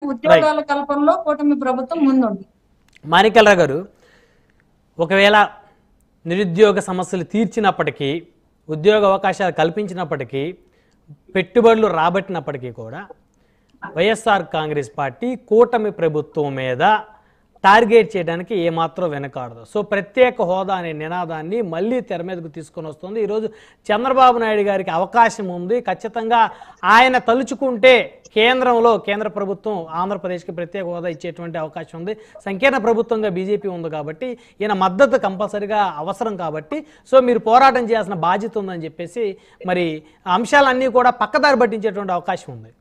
Right. ఉద్యోగాల కల్పనలో కూటమి ప్రభుత్వం ముందుంది. మాణిక్యాలరావు గారు, ఒకవేళ నిరుద్యోగ సమస్యలు తీర్చినప్పటికీ, ఉద్యోగ అవకాశాలు కల్పించినప్పటికీ, పెట్టుబడులు రాబట్టినప్పటికీ కూడా వైఎస్ఆర్ కాంగ్రెస్ పార్టీ కూటమి ప్రభుత్వం మీద టార్గెట్ చేయడానికి ఏమాత్రం వెనకాడదు. సో ప్రత్యేక హోదా అనే నినాదాన్ని మళ్ళీ తెర మీదకు తీసుకొని వస్తుంది. ఈరోజు చంద్రబాబు నాయుడు గారికి అవకాశం ఉంది. ఖచ్చితంగా ఆయన తలుచుకుంటే కేంద్ర ప్రభుత్వం ఆంధ్రప్రదేశ్కి ప్రత్యేక హోదా ఇచ్చేటువంటి అవకాశం ఉంది. సంకీర్ణ ప్రభుత్వంగా బీజేపీ ఉంది కాబట్టి ఈయన మద్దతు కంపల్సరిగా అవసరం కాబట్టి సో మీరు పోరాటం చేయాల్సిన బాధ్యత ఉందని చెప్పేసి మరి అంశాలన్నీ కూడా పక్కదారి పట్టించేటువంటి అవకాశం ఉంది.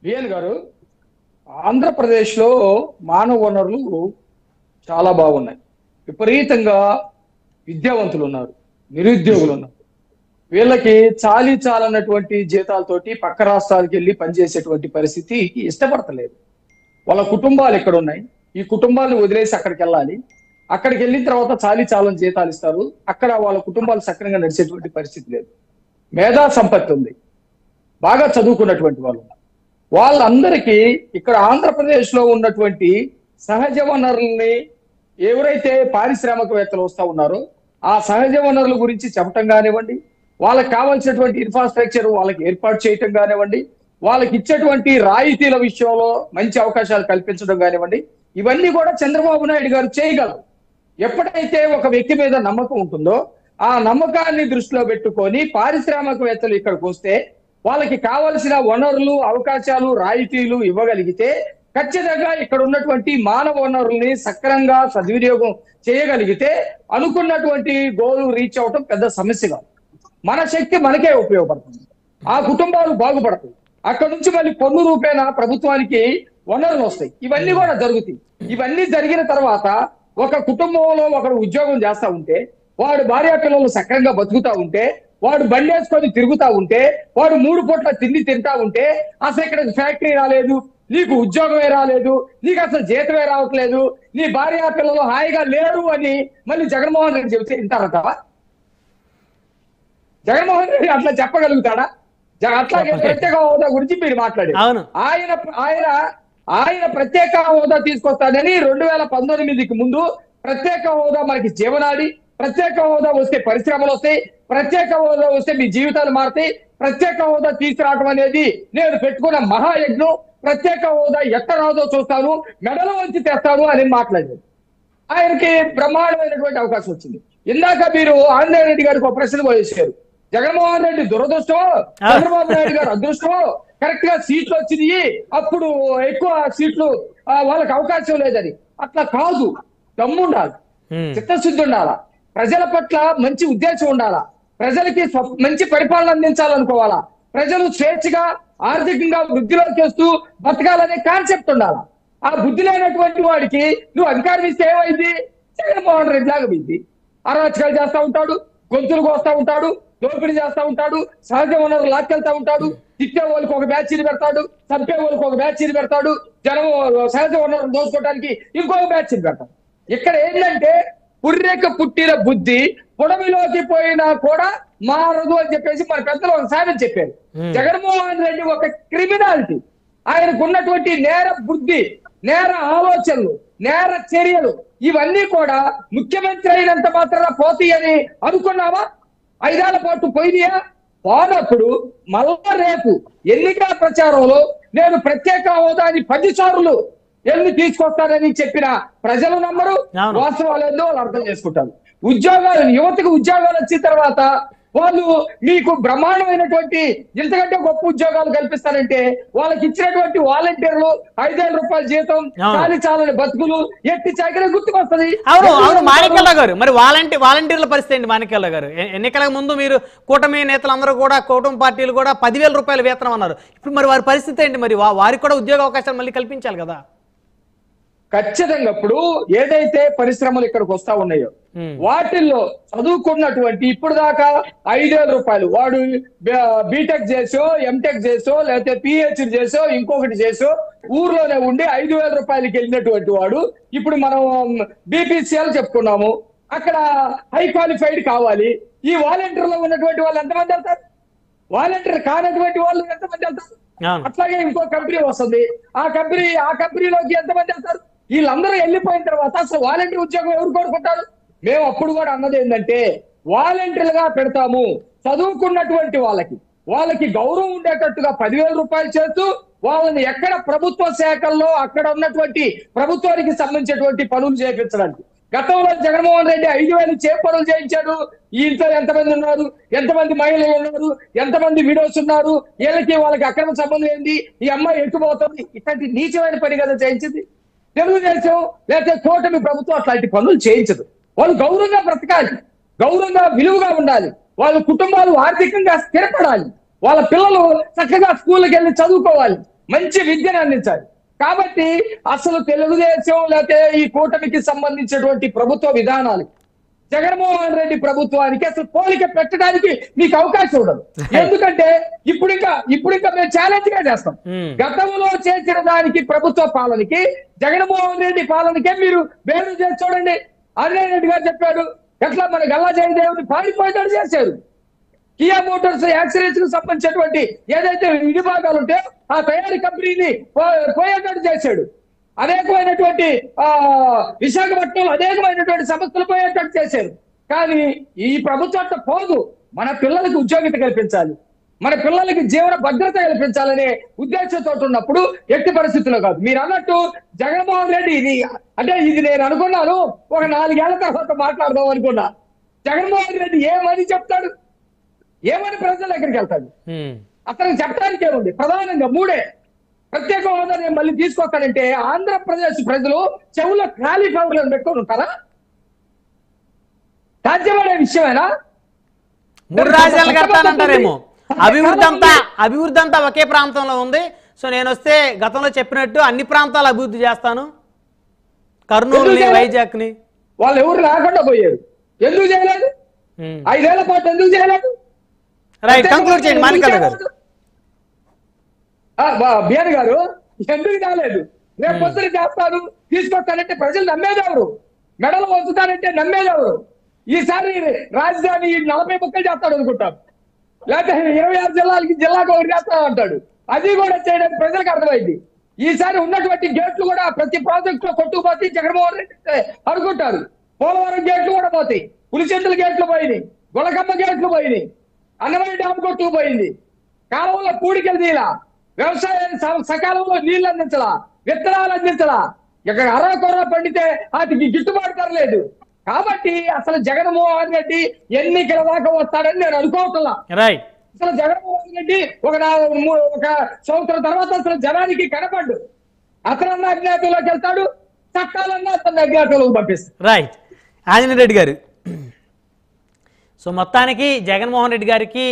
బిఎన్ గారు, ఆంధ్రప్రదేశ్లో మానవ వనరులు చాలా బాగున్నాయి. విపరీతంగా విద్యావంతులు ఉన్నారు, నిరుద్యోగులు ఉన్నారు. వీళ్ళకి చాలన్నటువంటి జీతాలతోటి పక్క రాష్ట్రాలకు వెళ్ళి పనిచేసేటువంటి పరిస్థితి ఇష్టపడతలేదు. వాళ్ళ కుటుంబాలు ఇక్కడ ఉన్నాయి, ఈ కుటుంబాలను వదిలేసి అక్కడికి వెళ్ళాలి. అక్కడికి వెళ్ళిన తర్వాత చాలని జీతాలు ఇస్తారు. అక్కడ వాళ్ళ కుటుంబాలు సక్రమంగా నడిచేటువంటి పరిస్థితి లేదు. మేధా సంపత్తి ఉంది, బాగా చదువుకున్నటువంటి వాళ్ళు. వాళ్ళందరికీ ఇక్కడ ఆంధ్రప్రదేశ్ లో ఉన్నటువంటి సహజ వనరుల్ని ఎవరైతే పారిశ్రామికవేత్తలు వస్తా ఉన్నారో ఆ సహజ వనరుల గురించి చెప్పటం కానివ్వండి, వాళ్ళకి కావాల్సినటువంటి ఇన్ఫ్రాస్ట్రక్చర్ వాళ్ళకి ఏర్పాటు చేయటం కానివ్వండి, వాళ్ళకి ఇచ్చేటువంటి రాయితీల విషయంలో మంచి అవకాశాలు కల్పించడం కానివ్వండి, ఇవన్నీ కూడా చంద్రబాబు నాయుడు గారు చేయగలరు. ఎప్పుడైతే ఒక వ్యక్తి మీద నమ్మకం ఉంటుందో ఆ నమ్మకాన్ని దృష్టిలో పెట్టుకొని పారిశ్రామికవేత్తలు ఇక్కడికి వస్తే వాళ్ళకి కావలసిన వనరులు, అవకాశాలు, రాయితీలు ఇవ్వగలిగితే ఖచ్చితంగా ఇక్కడ ఉన్నటువంటి మానవ వనరుల్ని సక్రమంగా సద్వినియోగం చేయగలిగితే అనుకున్నటువంటి గోల్ రీచ్ అవటం పెద్ద సమస్య కాదు. మన శక్తి మనకే ఉపయోగపడుతుంది, ఆ కుటుంబాలు బాగుపడతాయి. అక్కడ నుంచి మళ్ళీ పన్ను రూపేణా ప్రభుత్వానికి వనరులు వస్తాయి. ఇవన్నీ కూడా జరుగుతాయి. ఇవన్నీ జరిగిన తర్వాత ఒక కుటుంబంలో ఒకడు ఉద్యోగం చేస్తా ఉంటే, వాడు భార్య పిల్లలు సక్రంగా బతుకుతా ఉంటే, వాడు బండి వేసుకొని తిరుగుతా ఉంటే, వాడు 3 పూట్ల తిండి తింటా ఉంటే, అసలు ఇక్కడ ఫ్యాక్టరీ రాలేదు, నీకు ఉద్యోగమే రాలేదు, నీకు అసలు జీతమే రావట్లేదు, నీ భార్య పిల్లలు హాయిగా లేరు అని మళ్ళీ జగన్మోహన్ రెడ్డి చెబితే వింటారంటావా? జగన్మోహన్ రెడ్డి అట్లా చెప్పగలుగుతాడా? అట్లాగే ప్రత్యేక హోదా గురించి మీరు మాట్లాడారు. ఆయన ప్రత్యేక హోదా తీసుకొస్తానని 2019కి ముందు ప్రత్యేక హోదా మనకి జీవనాడి, ప్రత్యేక హోదా వస్తే పరిశ్రమలు వస్తాయి, ప్రత్యేక హోదా వస్తే మీ జీవితాలు మారుతాయి, ప్రత్యేక హోదా తీసుకురావడం అనేది నేను పెట్టుకున్న మహాయజ్ఞం, ప్రత్యేక హోదా ఎట్ట రాదో చూస్తాను, మెడలో వంచి తెస్తాను అని మాట్లాడారు. ఆయనకి బ్రహ్మాండమైనటువంటి అవకాశం వచ్చింది. ఇందాక మీరు ఆంజనేయ రెడ్డి గారికి ఒక ప్రశ్న వేశారు. జగన్మోహన్ రెడ్డి దురదృష్టమో చంద్రబాబు నాయుడు గారు అదృష్టమో కరెక్ట్ గా సీట్లు వచ్చినాయి, అప్పుడు ఎక్కువ సీట్లు వాళ్ళకి అవకాశం లేదని. అట్లా కాదు, దమ్ము ఉండాలి, చిత్తశుద్ధి ఉండాలా, ప్రజల పట్ల మంచి ఉద్దేశం ఉండాలా, ప్రజలకి మంచి పరిపాలన అందించాలనుకోవాలా, ప్రజలు స్వేచ్ఛగా ఆర్థికంగా వృద్ధిలోకి వస్తూ బతకాలనే కాన్సెప్ట్ ఉండాలా. ఆ బుద్ధి లేనటువంటి వాడికి నువ్వు అధికారం ఇస్తే ఏమైంది? జగన్మోహన్ రెడ్డి లాగా పోయింది. అరాచకాలు చేస్తా ఉంటాడు, గొంతులు కోస్తా ఉంటాడు, దోపిడీ చేస్తా ఉంటాడు, సహజ వనరులు లాక్కెళ్తా ఉంటాడు, తిట్టే వాళ్ళకి ఒక బ్యాచీని పెడతాడు, చంపే వాళ్ళకి ఒక బ్యాచీని పెడతాడు, జనం సహజ వనరులు దోచుకోవడానికి ఇంకొక బ్యాచీని పెడతాడు. ఇక్కడ ఏంటంటే పుర్రెక పుట్టిన బుద్ధి పొడవిలోకి పోయినా కూడా మారదు అని చెప్పేసి మన పెద్దలు ఒకసారి చెప్పారు. జగన్మోహన్ రెడ్డి ఒక క్రిమినాలిటీ. ఆయనకు ఉన్నటువంటి నేర బుద్ధి, నేర ఆలోచనలు, నేర చర్యలు ఇవన్నీ కూడా ముఖ్యమంత్రి అయినంత మాత్రాన పోతాయని అనుకున్నావా? 5 ఏళ్ల పాటు పోయినాయా? పోనప్పుడు మళ్ళా రేపు ఎన్నికల ప్రచారంలో నేను ప్రత్యేక హోదాని 10 సార్లు ఎన్ని తీసుకొస్తారని చెప్పిన ప్రజలు నమ్మరు, వాస్తవాలేదో వాళ్ళు అర్థం చేసుకుంటారు. ఉద్యోగాలు, యువతకు ఉద్యోగాలు వచ్చిన తర్వాత వాళ్ళు మీకు బ్రహ్మాండమైనటువంటి ఇంతకంటే గొప్ప ఉద్యోగాలు కల్పిస్తారంటే వాళ్ళకి ఇచ్చినటువంటి వాలంటీర్లు 5,000 రూపాయల జీతం, చాలని బతుకులు, ఎట్టి చాకరీ గుర్తుకొస్తుంది. అవును మాణిక్యాలరావు గారు, మరి వాలంటీర్ల పరిస్థితి ఏంటి? మాణిక్యాలరావు గారు, ఎన్నికలకు ముందు మీరు కూటమి నేతలందరూ కూడా, కూటమి పార్టీలు కూడా 10,000 రూపాయల వేతనం అన్నారు. ఇప్పుడు మరి వారి పరిస్థితి ఏంటి? మరి వారికి కూడా ఉద్యోగ అవకాశాలు మళ్ళీ కల్పించాలి కదా. ఖచ్చితంగా ఇప్పుడు ఏదైతే పరిశ్రమలు ఇక్కడికి వస్తా ఉన్నాయో వాటిల్లో చదువుకున్నటువంటి ఇప్పుడు దాకా 5,000 రూపాయలు వాడు బీటెక్ చేసో, ఎంటెక్ చేసో, లేకపోతే పిహెచ్డి చేసో, ఇంకొకటి చేసో ఊర్లోనే ఉండి 5,000 రూపాయలకి వెళ్ళినటువంటి వాడు ఇప్పుడు మనం బీపీసీఎల్ చెప్పుకున్నాము, అక్కడ హై క్వాలిఫైడ్ కావాలి. ఈ వాలంటీర్లో ఉన్నటువంటి వాళ్ళు ఎంతమంది వెళ్తారు? వాలంటీర్ కానటువంటి వాళ్ళు ఎంతమంది వెళ్తారు? అట్లాగే ఇంకో కంపెనీ వస్తుంది, ఆ కంపెనీలోకి ఎంతమంది వెళ్తారు? వీళ్ళందరూ వెళ్ళిపోయిన తర్వాత అసలు వాలంటీర్ ఉద్యోగం ఎవరు కోరుకుంటారు? మేము అప్పుడు కూడా అన్నది ఏంటంటే వాలంటీర్లుగా పెడతాము, చదువుకున్నటువంటి వాళ్ళకి గౌరవం ఉండేటట్టుగా 10,000 రూపాయలు చేస్తూ వాళ్ళని ఎక్కడ ప్రభుత్వ శాఖల్లో అక్కడ ఉన్నటువంటి ప్రభుత్వానికి సంబంధించినటువంటి పనులు చేయించడానికి. గతంలో జగన్మోహన్ రెడ్డి 5,000 పనులు చేయించాడు. ఈ ఇంట్లో ఎంతమంది ఉన్నారు, ఎంతమంది మహిళలు ఉన్నారు, ఎంతమంది విడోస్ ఉన్నారు, వాళ్ళకి అక్రమ సంబంధం ఏంది, ఈ అమ్మాయి ఎట్టుపోతుంది, ఇట్లాంటి నీచమైన పని కదా చేయించింది తెలుగుదేశం. లేకపోతే కూటమి ప్రభుత్వం అట్లాంటి పనులు చేయించదు. వాళ్ళు గౌరవంగా బ్రతకాలి, గౌరవంగా విలువగా ఉండాలి, వాళ్ళ కుటుంబాలు ఆర్థికంగా స్థిరపడాలి, వాళ్ళ పిల్లలు చక్కగా స్కూల్కి వెళ్ళి చదువుకోవాలి, మంచి విద్యను అందించాలి. కాబట్టి అసలు తెలుగుదేశం లేకపోతే ఈ కూటమికి సంబంధించినటువంటి ప్రభుత్వ విధానాలు జగన్మోహన్ రెడ్డి ప్రభుత్వానికి అసలు పోలిక పెట్టడానికి మీకు అవకాశం ఉండదు. ఎందుకంటే ఇప్పుడు ఇంకా మేము ఛాలెంజ్ గా చేస్తాం. గతంలో చేసిన దానికి ప్రభుత్వ పాలనకి జగన్మోహన్ రెడ్డి పాలనకే మీరు వేరు చేసి చూడండి. ఆంజనేయ రెడ్డి గారు చెప్పారు, ఎట్లా మన గల్లా జయదేవుని పాడిపోయేటట్టు చేశారు. కియా మోటార్స్ యాక్సిడెంట్స్ కు సంబంధించినటువంటి ఏదైతే విడిభాగాలు ఉంటాయో ఆ తయారీ కంపెనీని పోయేటట్టు చేశాడు. అనేకమైనటువంటి విశాఖపట్నంలో అనేకమైనటువంటి సంస్థలు పోయేటట్టు చేశారు. కానీ ఈ ప్రభుత్వం అంతా పోదు. మన పిల్లలకి ఉద్యోగిత కల్పించాలి, మన పిల్లలకి జీవన భద్రత కల్పించాలనే ఉద్దేశంతో ఉన్నప్పుడు ఎట్టి పరిస్థితుల్లో కాదు. మీరు అన్నట్టు జగన్మోహన్ రెడ్డి ఇది నేను అనుకున్నాను ఒక 4 ఏళ్ల తర్వాత మాట్లాడదాం అనుకున్నా. జగన్మోహన్ రెడ్డి ఏమని చెప్తాడు, ఏమని ప్రజల దగ్గరికి వెళ్తాడు? అతనికి చెప్పడానికి ఏముంది? ప్రధానంగా 3 ప్రత్యేక హోదా నేను మళ్ళీ తీసుకొస్తానంటే ఆంధ్రప్రదేశ్ ప్రజలు చెవుల్లో కాలీఫ్లవర్లను పెట్టుకొని ఉంటారా? సాధ్యపడే విషయమేనా? 3 రాజ్యాలు కడతానంటారేమో. అభివృద్ధి అంతా ఒకే ప్రాంతంలో ఉంది. సో నేను వస్తే గతంలో చెప్పినట్టు అన్ని ప్రాంతాలు అభివృద్ధి చేస్తాను, కర్నూలుని వైజాగ్ని. వాళ్ళు ఎవరు రాకుండా పోయారు, ఎందుకు చేయలేదు? 5 ఏళ్ల పాటు ఎందుకు చేయలేదు? రైట్, కంక్లూడ్ చేయండి మాణిక్యాల గారు. బిఆర్ గారు ఎందుకు రాలేదు? రేపు పొద్దున చేస్తాను తీసుకొస్తానంటే ప్రజలు నమ్మేదెవరు? మెడలు వంచుతానంటే నమ్మేదెవరు? ఈసారి రాజధాని 40 ముక్కలు చేస్తాడు అనుకుంటాం, లేకపోతే 26 జిల్లాకు ఒకటి చేస్తాను అంటాడు. అది కూడా చేయడానికి ప్రజలకు అర్థమైంది. ఈసారి ఉన్నటువంటి గేట్లు కూడా ప్రతి ప్రాజెక్ట్ లో కొట్టుకుపోతే జగన్మోహన్ రెడ్డి అనుకుంటారు. పోలవరం గేట్లు కూడా పోతాయి, పులిచెందుల గేట్లు పోయినాయి, గులకమ్మ గేట్లు పోయినాయి, అన్నమయ్య డ్యామ్ కొట్టుకుపోయింది, కాలంలో పూడికలు తీలా, వ్యవసాయాన్ని సకాలంలో నీళ్లు అందించలా, విత్తనాలు అందించలా, ఇక్కడ అరకొర పండితే వాటికి గిట్టుబాటు ధరలేదు. కాబట్టి అసలు జగన్మోహన్ రెడ్డి ఎన్నికల దాకా వస్తాడని నేను అనుకోవట్లా. అసలు జగన్మోహన్ రెడ్డి ఒక సంవత్సరం తర్వాత అసలు జనానికి కనపడ్డు. అతనన్నా అజ్ఞాతంలోకి వెళ్తాడు, చట్టాలన్నా అతన్ని అజ్ఞాతంలోకి పంపిస్తాడు. రైట్, ఆంజనేయ రెడ్డి గారు. సో మొత్తానికి జగన్మోహన్ రెడ్డి గారికి